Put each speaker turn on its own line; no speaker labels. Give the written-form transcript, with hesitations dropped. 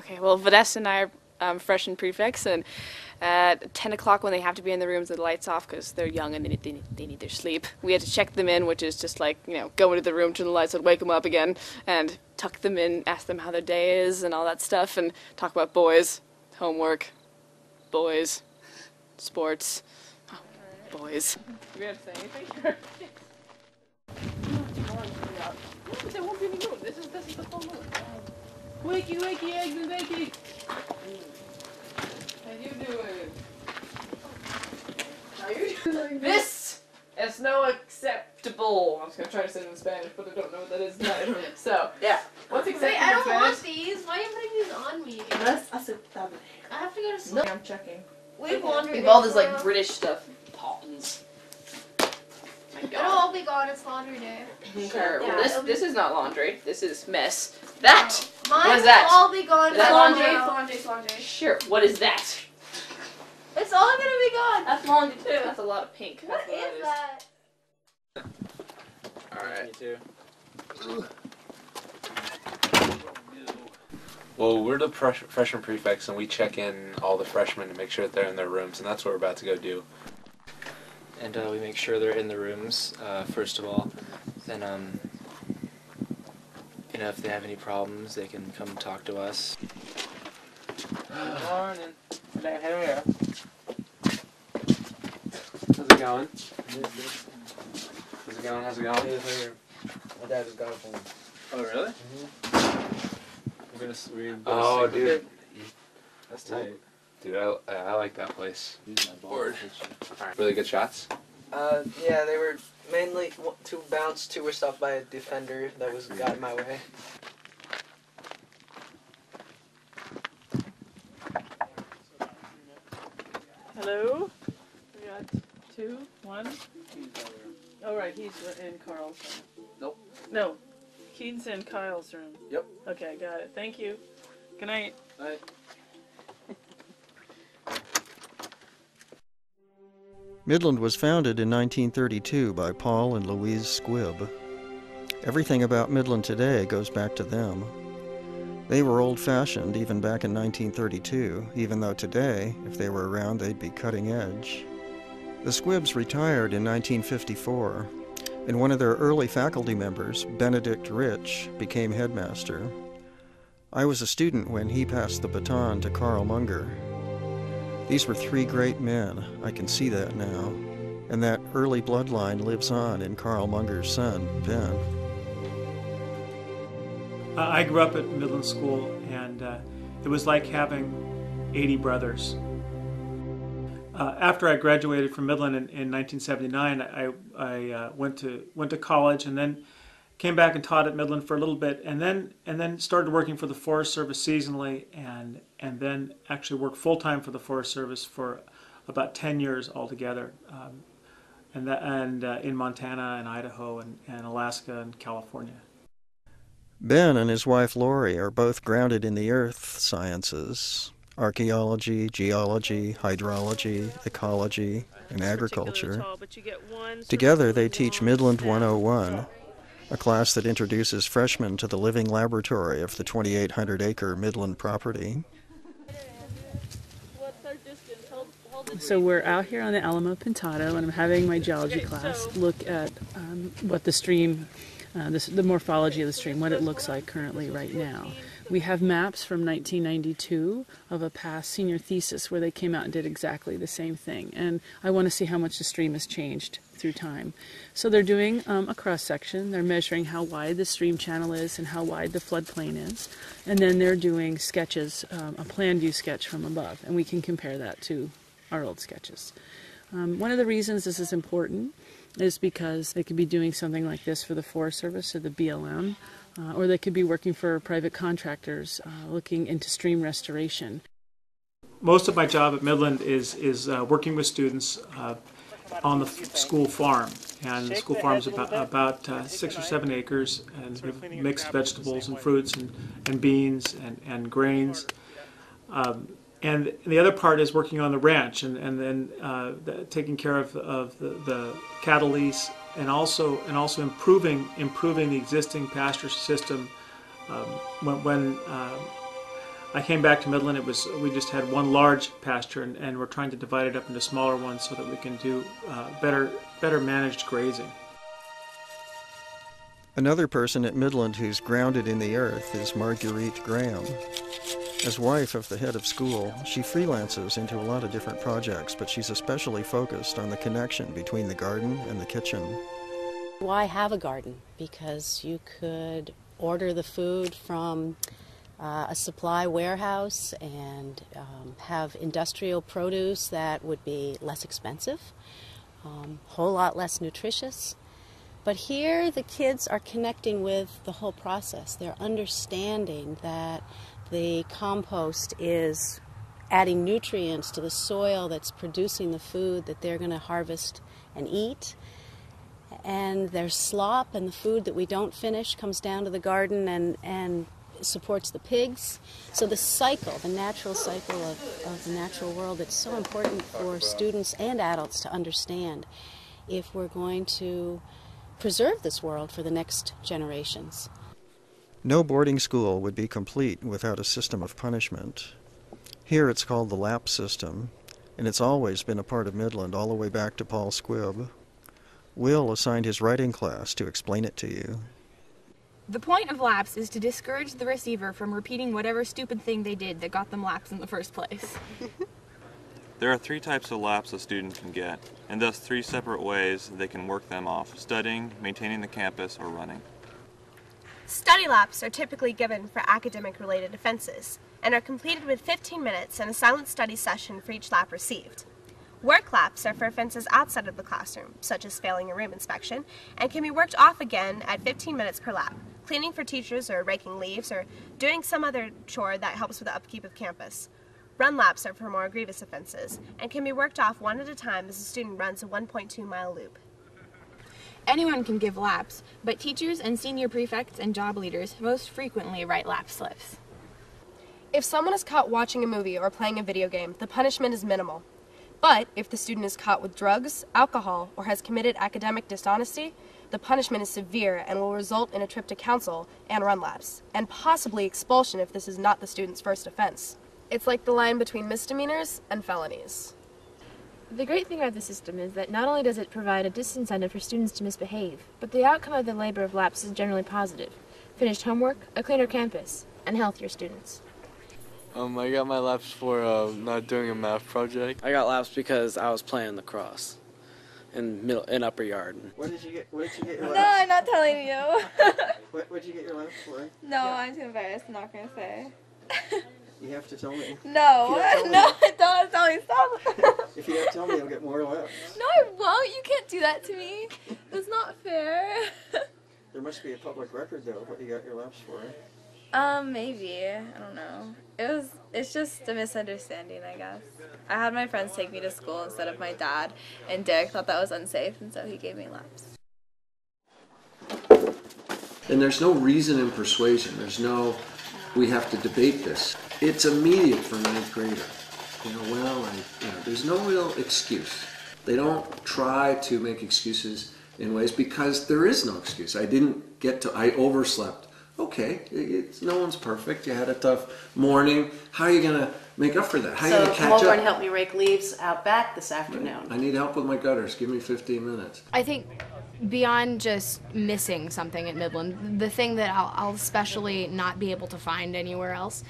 Okay, well, Vanessa and I are freshman prefects, and at 10 o'clock when they have to be in the rooms with the lights off because they're young and they need their sleep, we had to check them in, which is just like, you know, go into the room, turn the lights on, wake them up again, and tuck them in, ask them how their day is and all that stuff, and talk about boys, homework, boys, sports, boys. Do we have to say anything? There won't be any room. This is the full moon. Wakey, wakey, eggs and bakey. How you doing? How you doing? This is no acceptable. I was gonna try to say it in Spanish, but I don't know what that is tonight. So yeah, what's acceptable?
Wait, I don't
in Spanish?
want these. Why are you putting these on me?
That's aceptable.
I have to go to sleep.
No, I'm checking.
We have laundry.
With all this like British stuff, Poppins.
It'll all be gone. It's laundry day.
Sure.
Yeah,
Well, this is not laundry. This is mess. That.
Mine
What is that?
will all be gone.
Is that laundry?
It's laundry.
Sure. What is that?
It's all gonna be gone.
That's laundry too. That's a lot of pink.
What
That's
is that?
All right.
You too. Well, we're the freshman prefects, and we check in all the freshmen to make sure that they're in their rooms, and that's what we're about to go do.
And we make sure they're in the rooms, first of all. Then, you know, if they have any problems, they can come talk to us.
Good morning. Hello. How's it going? How's it going? How's it going?
My dad just got it for me.
Oh, really?
We're
Oh, dude.
That's tight.
Dude, I like that place. Bored. Alright. Really good shots?
Yeah, they were mainly two bounced, two were stopped by a defender that got in my way.
Hello? We got 2, 1. Oh, right, he's in Carl's room.
Nope.
No, Keaton's in Kyle's room.
Yep.
Okay, got it. Thank you. Good night.
Bye.
Midland was founded in 1932 by Paul and Louise Squibb. Everything about Midland today goes back to them. They were old-fashioned even back in 1932, even though today, if they were around, they'd be cutting edge. The Squibbs retired in 1954, and one of their early faculty members, Benedict Rich, became headmaster. I was a student when he passed the baton to Carl Munger. These were 3 great men, I can see that now, and that early bloodline lives on in Carl Munger's son, Ben.
I grew up at Midland School, and it was like having 80 brothers. After I graduated from Midland in 1979, I went to college, and then came back and taught at Midland for a little bit, and then started working for the Forest Service seasonally, and then actually worked full time for the Forest Service for about 10 years altogether, and in Montana and Idaho and Alaska and California.
Ben and his wife Lori are both grounded in the earth sciences, archaeology, geology, hydrology, ecology, and agriculture. Together they teach Midland 101, a class that introduces freshmen to the living laboratory of the 2,800-acre Midland property.
So we're out here on the Alma Pintado, and I'm having my geology class look at what the stream, the morphology of the stream, what it looks like currently right now. We have maps from 1992 of a past senior thesis where they came out and did exactly the same thing, and I want to see how much the stream has changed through time. So they're doing a cross-section, they're measuring how wide the stream channel is and how wide the floodplain is, and then they're doing sketches, a plan view sketch from above, and we can compare that to our old sketches. One of the reasons this is important is because they could be doing something like this for the Forest Service or the BLM, or they could be working for private contractors looking into stream restoration.
Most of my job at Midland is working with students on the school farm, and the school farm is about 6 or 7 acres, and we have mixed vegetables and fruits and beans and grains. And the other part is working on the ranch and then taking care of the cattle lease, and also improving the existing pasture system. When I came back to Midland. We just had one large pasture, and we're trying to divide it up into smaller ones so that we can do better managed grazing.
Another person at Midland who's grounded in the earth is Marguerite Graham. As wife of the head of school, she freelances into a lot of different projects, but she's especially focused on the connection between the garden and the kitchen.
Why have a garden? Because you could order the food from a supply warehouse and have industrial produce that would be less expensive, a whole lot less nutritious. But here the kids are connecting with the whole process. They're understanding that the compost is adding nutrients to the soil that's producing the food that they're going to harvest and eat. And there's slop, and the food that we don't finish comes down to the garden and supports the pigs. So the cycle, the natural cycle of the natural world, it's so important for students and adults to understand if we're going to preserve this world for the next generations.
No boarding school would be complete without a system of punishment. Here it's called the lap system, and it's always been a part of Midland all the way back to Paul Squibb. Will assigned his writing class to explain it to you.
The point of laps is to discourage the receiver from repeating whatever stupid thing they did that got them laps in the first place.
There are 3 types of laps a student can get, and thus 3 separate ways they can work them off: studying, maintaining the campus, or running.
Study laps are typically given for academic-related offenses and are completed with 15 minutes and a silent study session for each lap received. Work laps are for offenses outside of the classroom, such as failing a room inspection, and can be worked off again at 15 minutes per lap, cleaning for teachers or raking leaves or doing some other chore that helps with the upkeep of campus. Run laps are for more grievous offenses and can be worked off one at a time as a student runs a 1.2-mile loop.
Anyone can give laps, but teachers and senior prefects and job leaders most frequently write lap slips.
If someone is caught watching a movie or playing a video game, the punishment is minimal. But if the student is caught with drugs, alcohol, or has committed academic dishonesty, the punishment is severe and will result in a trip to council and run laps, and possibly expulsion if this is not the student's first offense. It's like the line between misdemeanors and felonies.
The great thing about the system is that not only does it provide a disincentive for students to misbehave, but the outcome of the labor of laps is generally positive. Finished homework, a cleaner campus, and healthier students.
I got my laps for not doing a math project.
I got laps because I was playing lacrosse in upper yard.
What did you get your laps?
No, I'm not telling you.
What did you get your laps for?
No, I'm too embarrassed. I'm not going to say.
You have to tell me.
No, don't tell me. Stop.
If you don't tell me, I'll get more laps.
No, I won't. You can't do that to me. That's not fair.
There must be a public record, though, of what you got your laps for.
Maybe. I don't know. It's just a misunderstanding, I guess. I had my friends take me to school instead of my dad, and Derek thought that was unsafe, and so he gave me laps.
And there's no reason in persuasion. There's no, we have to debate this. It's immediate for an 8th grader. There's no real excuse. They don't try to make excuses in ways because there is no excuse. I overslept. Okay, no one's perfect. You had a tough morning. How are you going to make up for that? How are you going to catch up?
Come over and help me rake leaves out back this afternoon.
I need help with my gutters. Give me 15 minutes.
I think beyond just missing something at Midland, the thing that I'll especially not be able to find anywhere else